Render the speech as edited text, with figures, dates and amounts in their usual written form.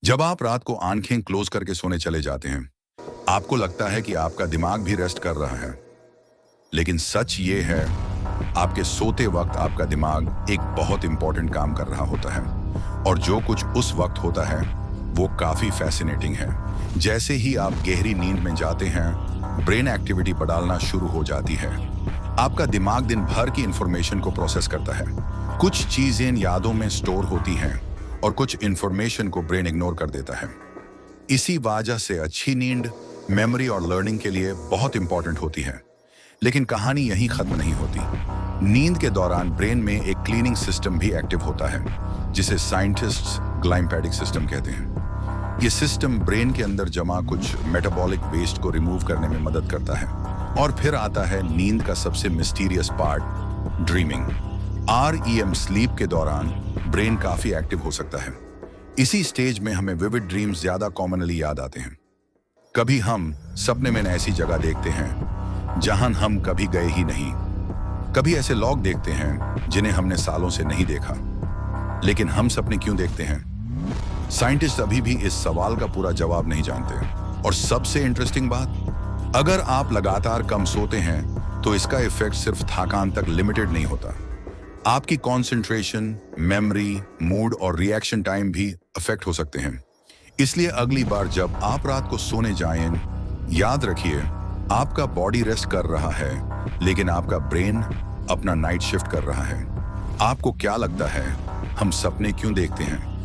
जब आप रात को आंखें क्लोज करके सोने चले जाते हैं, आपको लगता है कि आपका दिमाग भी रेस्ट कर रहा है। लेकिन सच ये है, आपके सोते वक्त आपका दिमाग एक बहुत इंपॉर्टेंट काम कर रहा होता है। और जो कुछ उस वक्त होता है, वो काफी फैसिनेटिंग है। जैसे ही आप गहरी नींद में जाते हैं, ब्रेन एक्टिविटी बढ़ाना शुरू हो जाती है। आपका दिमाग दिन भर की इंफॉर्मेशन को प्रोसेस करता है। कुछ चीजें यादों में स्टोर होती हैं और कुछ इंफॉर्मेशन को ब्रेन इग्नोर कर देता है। इसी वजह से अच्छी नींद मेमोरी और लर्निंग के लिए बहुत इंपॉर्टेंट होती है। लेकिन कहानी यहीं खत्म नहीं होती। नींद के दौरान ब्रेन में एक क्लीनिंग सिस्टम भी एक्टिव होता है, जिसे साइंटिस्ट्स ग्लाइम्फेटिक सिस्टम कहते हैं। ये सिस्टम ब्रेन के अंदर जमा कुछ मेटाबॉलिक वेस्ट को रिमूव करने में मदद करता है। और फिर आता है नींद का सबसे mysterious part, dreaming. REM sleep के दौरान ब्रेन काफी एक्टिव हो सकता है। इसी स्टेज में हमें विविड ड्रीम्स ज्यादा कॉमनली याद आते हैं। कभी हम सपने में ऐसी जगह देखते हैं जहां हम कभी गए ही नहीं। कभी ऐसे लोग देखते हैं जिन्हें हमने सालों से नहीं देखा। लेकिन हम सपने क्यों देखते हैं? साइंटिस्ट अभी भी इस सवाल का पूरा जवाब नहीं जानते। और सबसे इंटरेस्टिंग बात, अगर आप लगातार कम सोते हैं तो इसका इफेक्ट सिर्फ थकान तक लिमिटेड नहीं होता। आपकी कंसंट्रेशन, मेमोरी, मूड और रिएक्शन टाइम भी अफेक्ट हो सकते हैं। इसलिए अगली बार जब आप रात को सोने जाएं, याद रखिए, आपका बॉडी रेस्ट कर रहा है, लेकिन आपका ब्रेन अपना नाइट शिफ्ट कर रहा है। आपको क्या लगता है, हम सपने क्यों देखते हैं?